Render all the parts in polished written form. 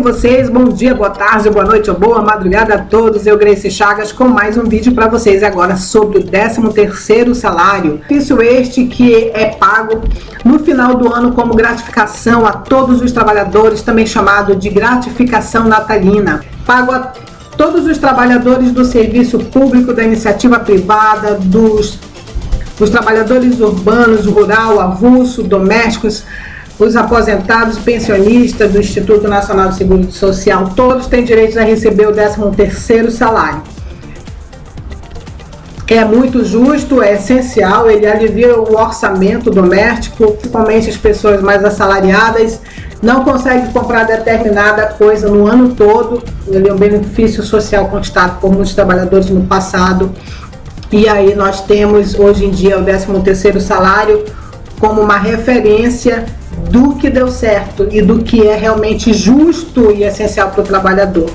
vocês? Bom dia, boa tarde, boa noite ou boa madrugada a todos. Eu, Grace Chagas, com mais um vídeo para vocês agora sobre o 13º salário. Isso este que é pago no final do ano como gratificação a todos os trabalhadores, também chamado de gratificação natalina. Pago a todos os trabalhadores do serviço público, da iniciativa privada, dos trabalhadores urbanos, rural, avulso, domésticos, os aposentados, pensionistas do Instituto Nacional de Seguro Social, todos têm direito a receber o 13º salário. É muito justo, é essencial, ele alivia o orçamento doméstico, principalmente as pessoas mais assalariadas, não conseguem comprar determinada coisa no ano todo. Ele é um benefício social conquistado por muitos trabalhadores no passado. E aí nós temos hoje em dia o 13º salário como uma referência do que deu certo e do que é realmente justo e essencial para o trabalhador,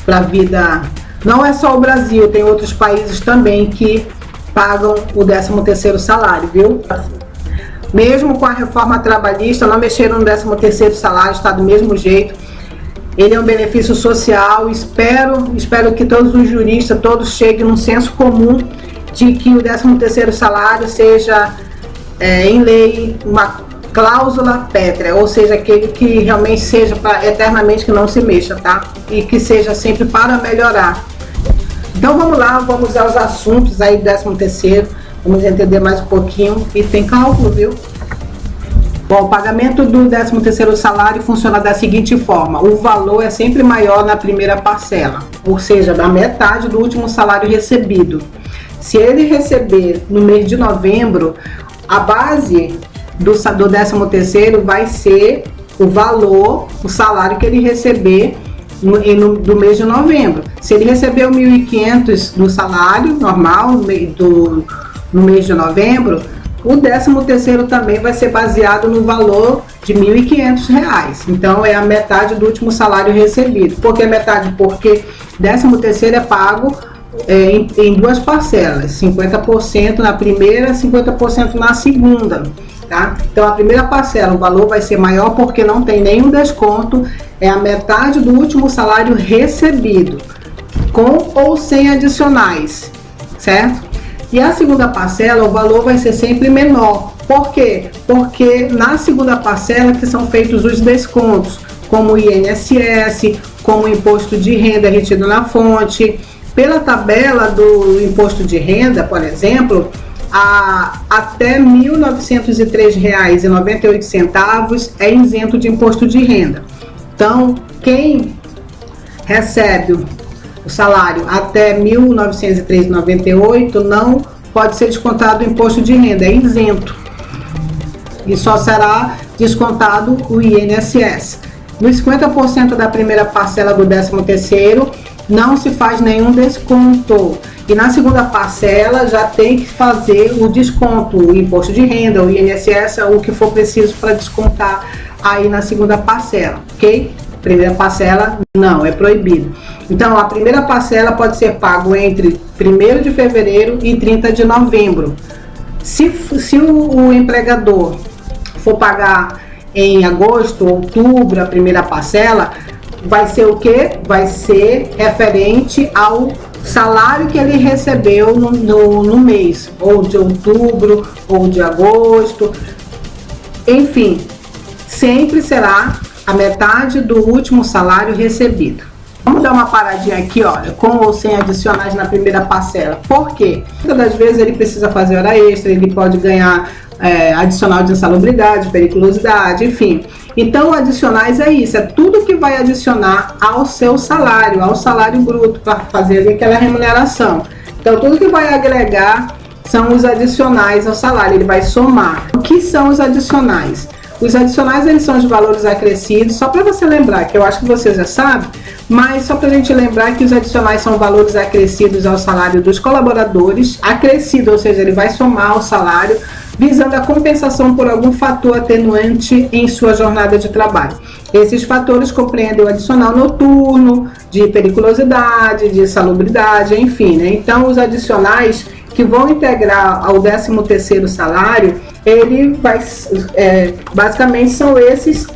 para a vida. Não é só o Brasil, tem outros países também que pagam o 13º salário, viu? Mesmo com a reforma trabalhista, não mexeram no 13º salário, está do mesmo jeito. Ele é um benefício social. Espero que todos os juristas, todos cheguem num senso comum de que o 13º salário seja em lei uma cláusula pétrea, ou seja, aquele que realmente seja para eternamente, que não se mexa, tá? E que seja sempre para melhorar. Então vamos lá, vamos aos assuntos aí do 13º, vamos entender mais um pouquinho e tem cálculo, viu? Bom, o pagamento do 13º salário funciona da seguinte forma: o valor é sempre maior na primeira parcela, ou seja, da metade do último salário recebido. Se ele receber no mês de novembro, a base do 13º vai ser o valor, o salário que ele receber do mês de novembro. Se ele recebeu 1.500 do salário normal no mês de novembro, o 13º também vai ser baseado no valor de R$ 1.500. Então é a metade do último salário recebido. Por que metade? Porque 13º é pago em duas parcelas, 50% na primeira, 50% na segunda. Tá? Então a primeira parcela, o valor vai ser maior porque não tem nenhum desconto, é a metade do último salário recebido, com ou sem adicionais, certo? E a segunda parcela, o valor vai ser sempre menor. Por quê? Porque na segunda parcela que são feitos os descontos, como o INSS, como o imposto de renda retido na fonte. Pela tabela do imposto de renda, por exemplo, até R$ 1.903,98 é isento de imposto de renda. Então, quem recebe o salário até R$ 1.903,98 não pode ser descontado o imposto de renda, é isento. E só será descontado o INSS. Nos 50% da primeira parcela do 13º, não se faz nenhum desconto. E na segunda parcela já tem que fazer o desconto, o imposto de renda, o INSS, o que for preciso para descontar aí na segunda parcela, ok? Primeira parcela não, é proibido. Então a primeira parcela pode ser pago entre 1º de fevereiro e 30 de novembro. Se o empregador for pagar em agosto, outubro, a primeira parcela, vai ser o quê? Vai ser referente ao salário que ele recebeu no mês, ou de outubro, ou de agosto, enfim, sempre será a metade do último salário recebido. Vamos dar uma paradinha aqui, olha, com ou sem adicionais na primeira parcela. Por quê? Muitas das vezes ele precisa fazer hora extra, ele pode ganhar adicional de insalubridade, periculosidade, enfim. Então, adicionais é isso, é tudo que vai adicionar ao seu salário, ao salário bruto, para fazer aquela remuneração. Então, tudo que vai agregar são os adicionais ao salário, ele vai somar. O que são os adicionais? Os adicionais, eles são os valores acrescidos, só para você lembrar, que eu acho que você já sabe, mas só para a gente lembrar que os adicionais são valores acrescidos ao salário dos colaboradores, acrescido, ou seja, ele vai somar ao salário, visando a compensação por algum fator atenuante em sua jornada de trabalho. Esses fatores compreendem o adicional noturno, de periculosidade, de salubridade, enfim, né? Então, os adicionais que vão integrar ao 13º salário, ele vai, basicamente são esses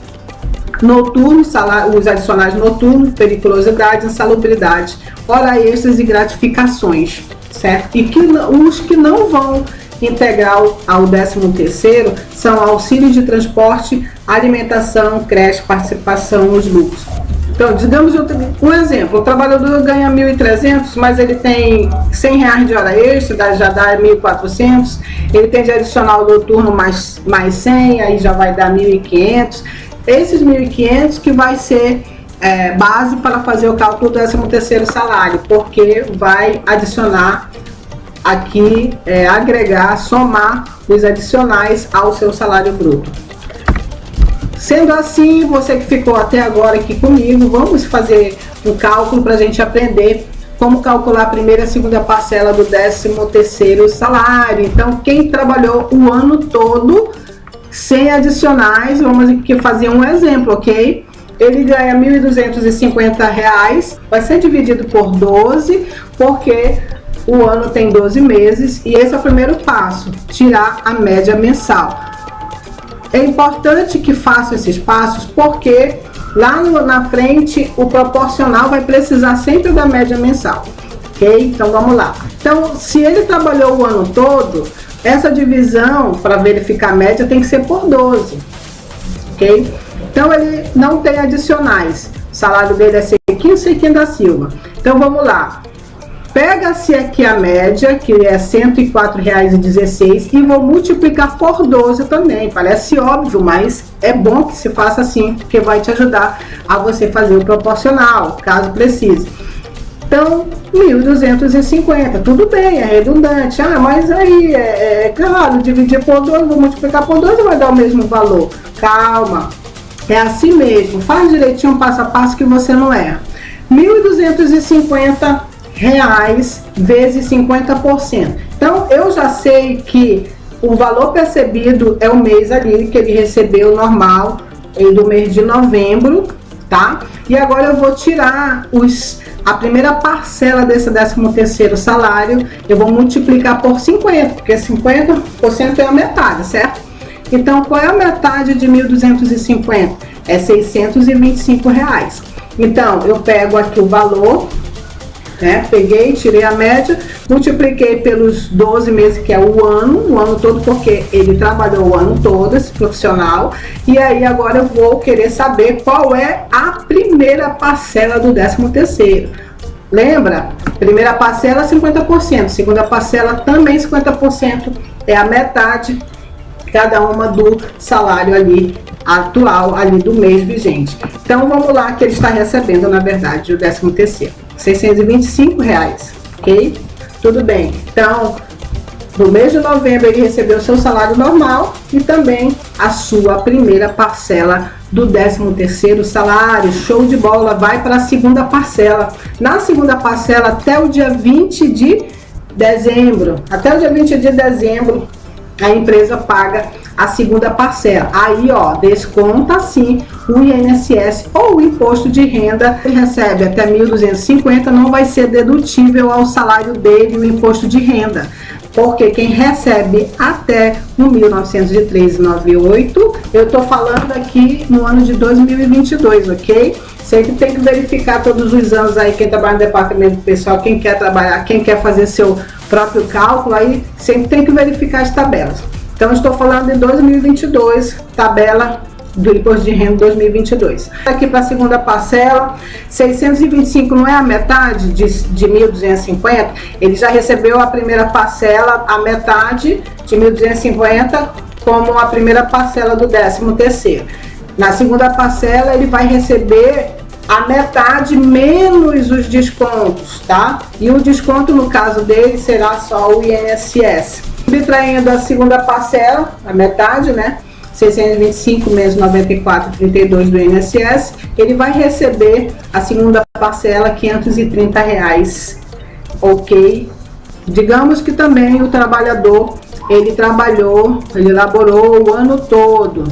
noturno, os adicionais noturnos, periculosidade, insalubridade, hora extras e gratificações, certo? E que os que não vão integrar ao 13º são auxílio de transporte, alimentação, creche, participação nos lucros. Então, digamos um exemplo, o trabalhador ganha 1.300, mas ele tem R$100 de hora extra, já dá 1.400, ele tem de adicional noturno mais 100, aí já vai dar 1.500. Esses 1.500 que vai ser base para fazer o cálculo do 13º salário, porque vai adicionar aqui, agregar, somar os adicionais ao seu salário bruto. Sendo assim, você que ficou até agora aqui comigo, vamos fazer um cálculo para a gente aprender como calcular a primeira e a segunda parcela do 13º salário. Então, quem trabalhou o ano todo sem adicionais, vamos aqui fazer um exemplo, ok? Ele ganha R$ 1.250, vai ser dividido por 12, porque o ano tem 12 meses, e esse é o primeiro passo, tirar a média mensal. É importante que faça esses passos, porque lá na frente o proporcional vai precisar sempre da média mensal, ok? Então vamos lá. Então, se ele trabalhou o ano todo, essa divisão para verificar a média tem que ser por 12, ok? Então ele não tem adicionais, o salário dele é Sequim da Silva. Então vamos lá. Pega-se aqui a média, que é R$ 104,16, e vou multiplicar por 12 também. Parece óbvio, mas é bom que se faça assim, porque vai te ajudar a você fazer o proporcional, caso precise. Então, 1.250, tudo bem, é redundante. Ah, mas aí, claro, dividir por 12, vou multiplicar por 12, vai dar o mesmo valor. Calma, é assim mesmo, faz direitinho, passo a passo, que você não erra. R$ 1.250 vezes 50%. Então, eu já sei que o valor percebido é o mês ali que ele recebeu normal, do mês de novembro, tá? E agora eu vou tirar a primeira parcela desse 13º salário, eu vou multiplicar por 50, porque 50% é a metade, certo? Então, qual é a metade de 1.250? É R$ 625. Então, eu pego aqui o valor, peguei, tirei a média, multipliquei pelos 12 meses, que é o ano todo, porque ele trabalhou o ano todo, esse profissional. E aí agora eu vou querer saber qual é a primeira parcela do 13º. Lembra? Primeira parcela 50%, segunda parcela também 50%, é a metade cada uma do salário ali atual, ali do mês vigente. Então vamos lá, que ele está recebendo, na verdade, o 13º. R$ 625, ok? Tudo bem. Então, no mês de novembro ele recebeu seu salário normal e também a sua primeira parcela do 13º salário. Show de bola, vai para a segunda parcela. Na segunda parcela, até o dia 20 de dezembro, a empresa paga a segunda parcela. Aí, ó, desconta sim o INSS ou o imposto de renda. Ele recebe até 1.250, não vai ser dedutível ao salário dele o imposto de renda, porque quem recebe até R$ 1.903,98, eu tô falando aqui no ano de 2022, ok? Sempre tem que verificar todos os anos aí, quem trabalha no departamento pessoal, quem quer trabalhar, quem quer fazer seu próprio cálculo, aí sempre tem que verificar as tabelas. Então, estou falando de 2022, tabela do imposto de renda 2022. Aqui para a segunda parcela, 625 não é a metade de 1.250, ele já recebeu a primeira parcela, a metade de 1.250, como a primeira parcela do 13º. Na segunda parcela, ele vai receber a metade menos os descontos, tá? E o desconto, no caso dele, será só o INSS. Subtraindo a segunda parcela, a metade, né? 625 menos 94,32 do INSS, ele vai receber a segunda parcela, R$ 530, ok? Digamos que também o trabalhador, ele laborou o ano todo.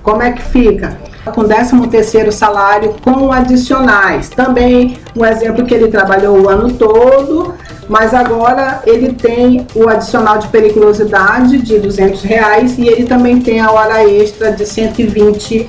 Como é que fica? Com 13º salário com adicionais. Também um exemplo que ele trabalhou o ano todo, mas agora ele tem o adicional de periculosidade de R$ 200 e ele também tem a hora extra de R$ 120.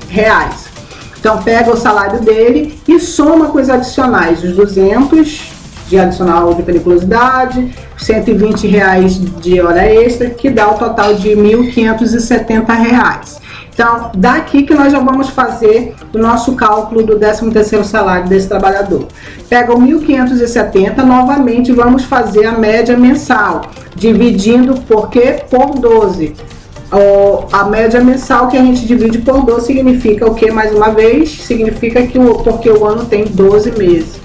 Então pega o salário dele e soma com os adicionais, os 200 de adicional de periculosidade, R$120 de hora extra, que dá o total de R$1.570. Então, daqui que nós já vamos fazer o nosso cálculo do 13º salário desse trabalhador. Pega o 1.570, novamente vamos fazer a média mensal, dividindo por quê? Por 12. A média mensal que a gente divide por 12 significa o que, mais uma vez? Significa que porque o ano tem 12 meses,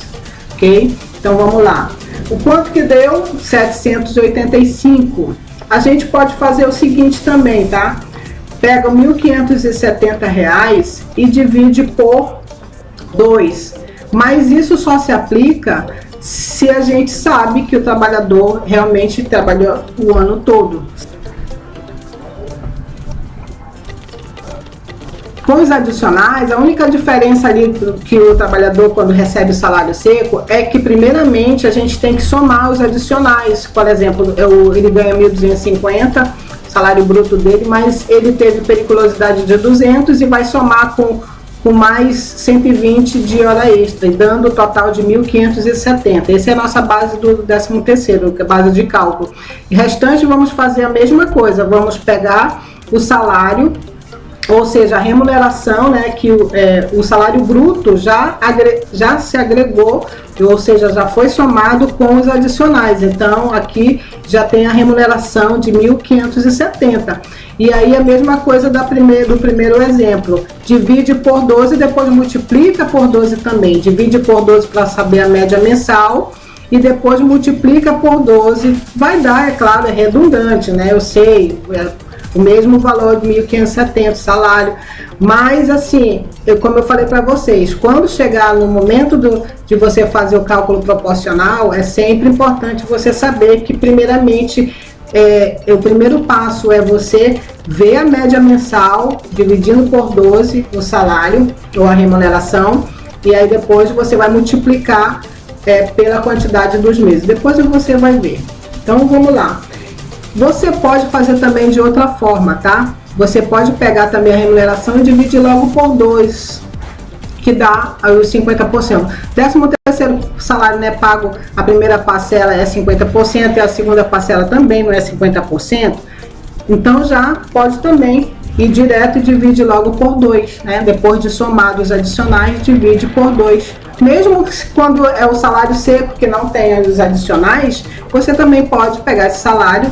ok? Então vamos lá. O quanto que deu? 785. A gente pode fazer o seguinte também, tá? Pega R$1.570 e divide por 2. Mas isso só se aplica se a gente sabe que o trabalhador realmente trabalhou o ano todo. Com os adicionais, a única diferença ali que o trabalhador, quando recebe o salário seco, é que primeiramente a gente tem que somar os adicionais. Por exemplo, ele ganha 1.250, salário bruto dele, mas ele teve periculosidade de 200 e vai somar com mais 120 de hora extra, dando o total de 1.570. Essa é a nossa base do 13º, que é a base de cálculo. E restante, vamos fazer a mesma coisa, vamos pegar o salário, ou seja, a remuneração, né, que o salário bruto já se agregou, ou seja, já foi somado com os adicionais. Então, aqui já tem a remuneração de 1.570. E aí a mesma coisa do primeiro exemplo. Divide por 12 e depois multiplica por 12 também. Divide por 12 para saber a média mensal e depois multiplica por 12. Vai dar, é claro, é redundante, né? Eu sei, o mesmo valor de 1.570 salário, mas assim, como eu falei para vocês, quando chegar no momento de você fazer o cálculo proporcional, é sempre importante você saber que primeiramente o primeiro passo é você ver a média mensal, dividindo por 12 o salário ou a remuneração, e aí depois você vai multiplicar pela quantidade dos meses, depois você vai ver. Então vamos lá. Você pode fazer também de outra forma, tá? Você pode pegar também a remuneração e dividir logo por 2, que dá os 50%. 13º salário, né, pago, a primeira parcela é 50% e a segunda parcela também não é 50%. Então já pode também ir direto e divide logo por 2, né? Depois de somar os adicionais, divide por 2. Mesmo quando é o salário seco, que não tem os adicionais, você também pode pegar esse salário,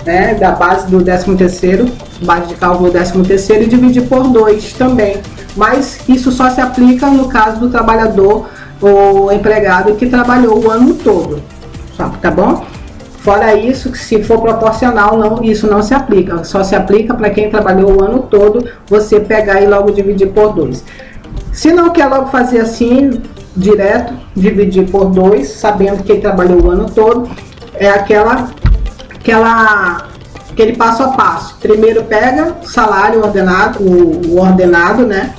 né, da base do 13º, base de cálculo do 13º, e dividir por 2 também. Mas isso só se aplica no caso do trabalhador ou empregado que trabalhou o ano todo, tá bom? Fora isso, se for proporcional, isso não se aplica. Só se aplica para quem trabalhou o ano todo, você pegar e logo dividir por 2. Se não quer logo fazer assim, direto, dividir por 2, sabendo que ele trabalhou o ano todo, é aquele passo a passo. Primeiro pega o salário ordenado, o ordenado, né?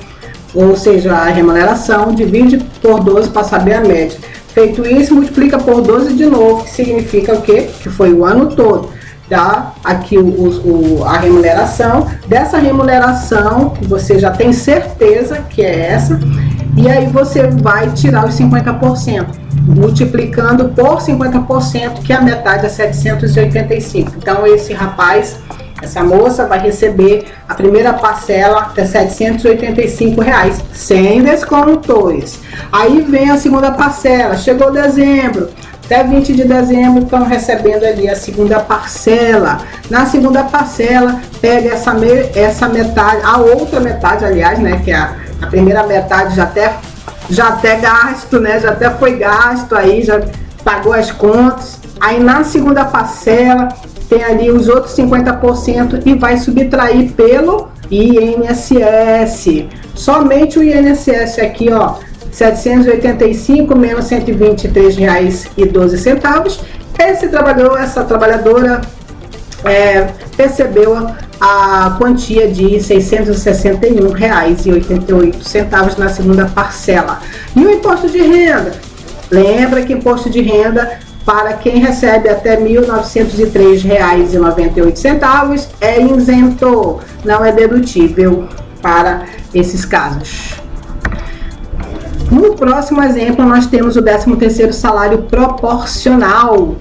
Ou seja, a remuneração, divide por 12 para saber a média. Feito isso, multiplica por 12 de novo, que significa o quê? Que foi o ano todo. Dá aqui a remuneração. Dessa remuneração, você já tem certeza que é essa, e aí você vai tirar os 50%, multiplicando por 50%, que a metade é 785. Então esse rapaz, essa moça vai receber a primeira parcela de R$785, sem descontos. Aí vem a segunda parcela, chegou dezembro, até 20 de dezembro estão recebendo ali a segunda parcela. Na segunda parcela, pega essa metade, a outra metade, aliás, né, que é a primeira metade já até gasto, né, já até foi gasto, aí já pagou as contas. Aí na segunda parcela tem ali os outros 50% e vai subtrair pelo INSS. Somente o INSS aqui, ó, 785 menos R$123,12. Esse trabalhador, essa trabalhadora percebeu a quantia de R$661,88 na segunda parcela. E o imposto de renda? Lembra que imposto de renda para quem recebe até R$1.903,98 é isento, não é dedutível para esses casos. No próximo exemplo, nós temos o 13º salário proporcional.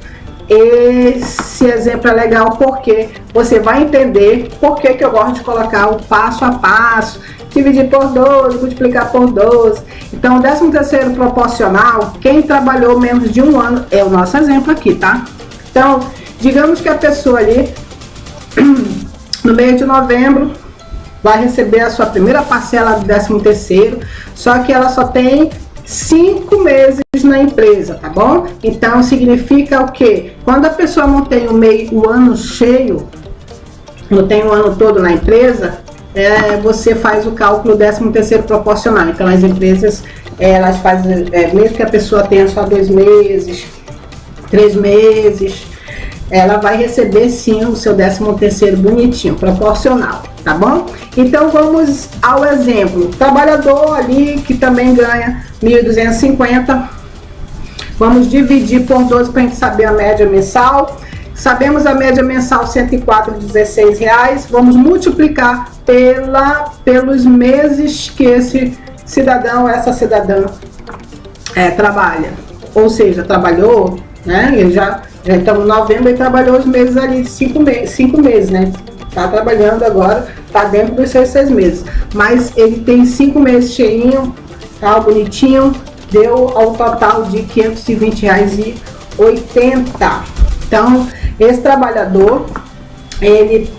Esse exemplo é legal porque você vai entender por que eu gosto de colocar o passo a passo, dividir por 12, multiplicar por 12. Então, o 13º proporcional, quem trabalhou menos de um ano, é o nosso exemplo aqui, tá? Então, digamos que a pessoa ali, no mês de novembro, vai receber a sua primeira parcela do 13º, só que ela só tem 5 meses na empresa, tá bom? Então significa o quê? Quando a pessoa não tem o ano cheio, não tem o ano todo na empresa, você faz o cálculo 13º proporcional. Então as empresas, elas fazem, mesmo que a pessoa tenha só 2 meses, 3 meses, ela vai receber sim o seu 13º bonitinho, proporcional, tá bom? Então vamos ao exemplo. Trabalhador ali que também ganha 1.250, vamos dividir por 12 para a gente saber a média mensal. Sabemos a média mensal, R$ 104,16. Vamos multiplicar pelos meses que esse cidadão, essa cidadã trabalha. Ou seja, trabalhou, né? Ele já estamos em novembro e trabalhou os meses ali de 5 meses, né? Tá trabalhando agora, tá dentro dos seus 6 meses. Mas ele tem 5 meses cheinho, tá bonitinho, deu ao total de R$ 520,80. Então, esse trabalhador, ele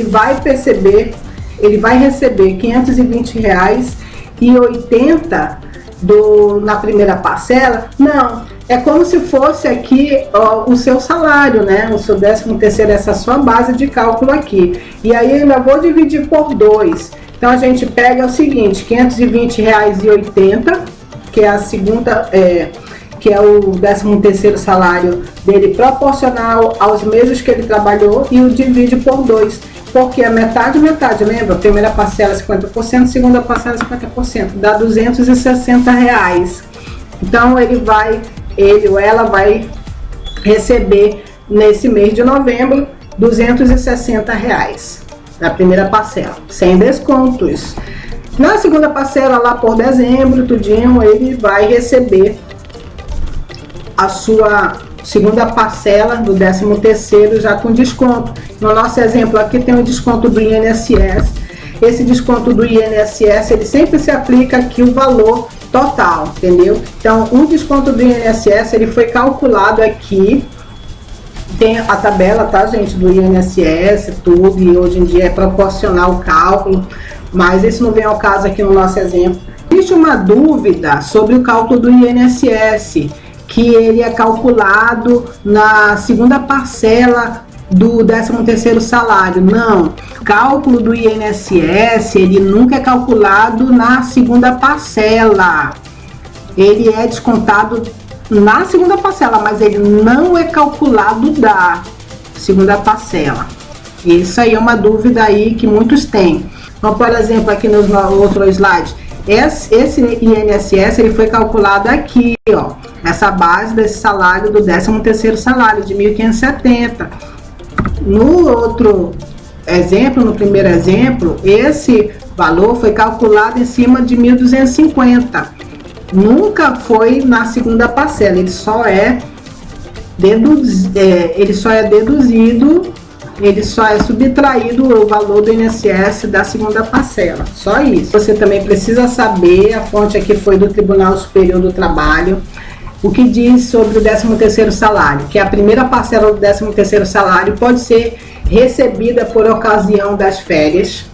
vai receber R$ 520,80 na primeira parcela. Não, é como se fosse aqui o seu salário, né? O seu 13º, essa sua base de cálculo aqui. E aí eu ainda vou dividir por 2. Então a gente pega o seguinte, R$ 520,80, que é a segunda, que é o 13º salário dele proporcional aos meses que ele trabalhou, e o divide por 2. Porque é metade, lembra? Primeira parcela 50%, segunda parcela 50%, dá R$ 260. Então ele ou ela vai receber nesse mês de novembro R$ 260 da primeira parcela, sem descontos. Na segunda parcela, lá por dezembro, tudinho, ele vai receber a sua segunda parcela do 13º já com desconto. No nosso exemplo aqui tem o desconto do INSS. Esse desconto do INSS, ele sempre se aplica aqui o valor total, entendeu? Então, o desconto do INSS, ele foi calculado aqui, tem a tabela, tá, gente, do INSS, tudo, e hoje em dia é proporcional o cálculo, mas esse não vem ao caso aqui no nosso exemplo. Existe uma dúvida sobre o cálculo do INSS, que ele é calculado na segunda parcela do 13º salário. Não, o cálculo do INSS, ele nunca é calculado na segunda parcela. Ele é descontado na segunda parcela, mas ele não é calculado da segunda parcela. Isso aí é uma dúvida aí que muitos têm. Então, por exemplo, aqui no outro slide, esse INSS, ele foi calculado aqui, ó, essa base desse salário do 13º salário de 1.570. No outro exemplo, no primeiro exemplo, esse valor foi calculado em cima de 1.250. Nunca foi na segunda parcela, ele só é deduzido, ele só é subtraído o valor do INSS da segunda parcela, só isso. Você também precisa saber, a fonte aqui foi do Tribunal Superior do Trabalho, o que diz sobre o 13º salário, que a primeira parcela do 13º salário pode ser recebida por ocasião das férias.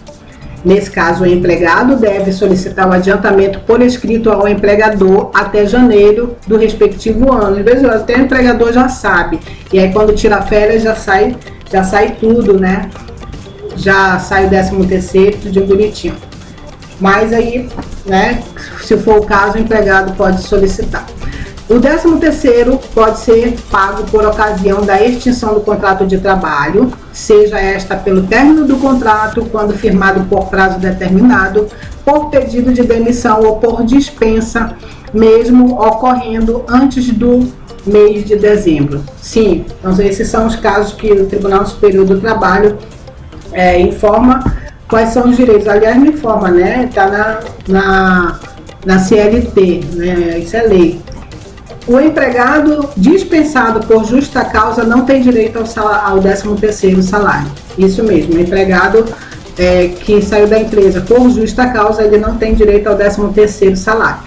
Nesse caso, o empregado deve solicitar o adiantamento por escrito ao empregador até janeiro do respectivo ano. Às vezes até o empregador já sabe, e aí quando tira férias já sai tudo, né? Já sai o 13º, tudo bonitinho. Mas aí, né, se for o caso, o empregado pode solicitar. O 13º pode ser pago por ocasião da extinção do contrato de trabalho, seja esta pelo término do contrato, quando firmado por prazo determinado, por pedido de demissão ou por dispensa, mesmo ocorrendo antes do mês de dezembro. Sim, então esses são os casos que o Tribunal Superior do Trabalho informa quais são os direitos. Aliás, não informa, né? Está na CLT, né? Isso é lei. O empregado dispensado por justa causa não tem direito ao 13º salário. Isso mesmo, o empregado que saiu da empresa por justa causa, ele não tem direito ao 13º salário.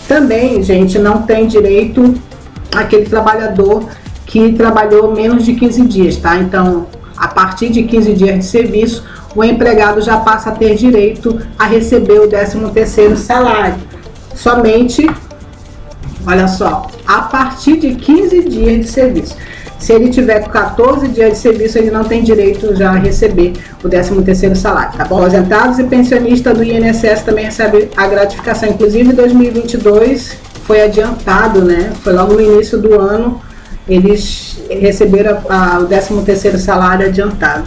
Também, gente, não tem direito aquele trabalhador que trabalhou menos de 15 dias, tá? Então, a partir de 15 dias de serviço, o empregado já passa a ter direito a receber o 13º salário. Somente, olha só, a partir de 15 dias de serviço. Se ele tiver 14 dias de serviço, ele não tem direito já a receber o 13º salário, tá bom? Aposentados e pensionistas do INSS também recebem a gratificação. Inclusive, em 2022 foi adiantado, né? Foi logo no início do ano, eles receberam o 13º salário adiantado.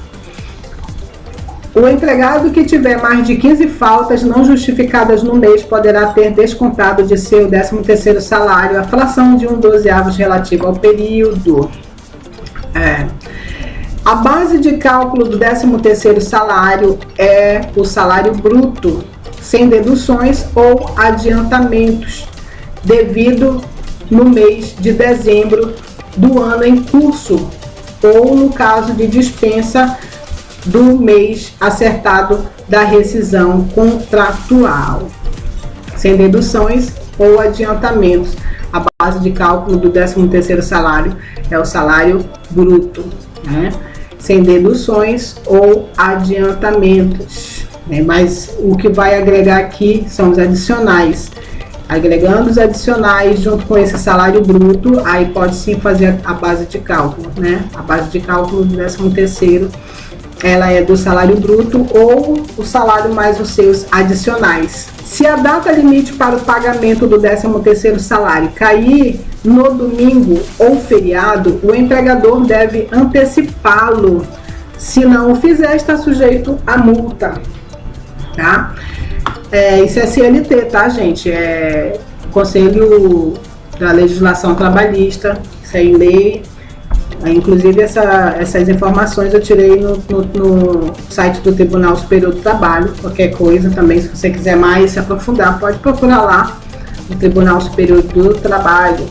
O empregado que tiver mais de 15 faltas não justificadas no mês poderá ter descontado de seu 13º salário a fração de 1/12 relativo ao período. A base de cálculo do 13º salário é o salário bruto, sem deduções ou adiantamentos, devido no mês de dezembro do ano em curso, ou no caso de dispensa do mês acertado da rescisão contratual, sem deduções ou adiantamentos. A base de cálculo do 13º salário é o salário bruto, né? Sem deduções ou adiantamentos, né? Mas o que vai agregar aqui são os adicionais. Agregando os adicionais junto com esse salário bruto, aí pode sim fazer a base de cálculo, né? A base de cálculo do 13º, ela é do salário bruto ou o salário mais os seus adicionais. Se a data limite para o pagamento do 13º salário cair no domingo ou feriado, o empregador deve antecipá-lo. Se não o fizer, está sujeito a multa, tá? Isso é CLT, tá, gente? É Conselho da Legislação Trabalhista, isso é em lei. Inclusive, essas informações eu tirei no site do Tribunal Superior do Trabalho. Qualquer coisa também, se você quiser mais se aprofundar, pode procurar lá no Tribunal Superior do Trabalho.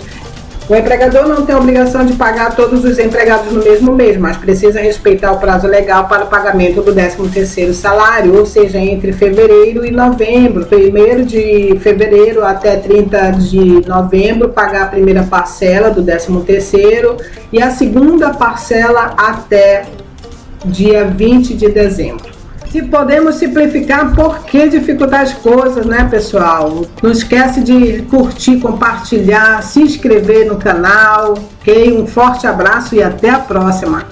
O empregador não tem a obrigação de pagar todos os empregados no mesmo mês, mas precisa respeitar o prazo legal para o pagamento do 13º salário, ou seja, entre fevereiro e novembro. 1º de fevereiro até 30 de novembro, pagar a primeira parcela do 13º e a segunda parcela até dia 20 de dezembro. Se podemos simplificar, por que dificultar as coisas, né, pessoal? Não esquece de curtir, compartilhar, se inscrever no canal, ok? Um forte abraço e até a próxima!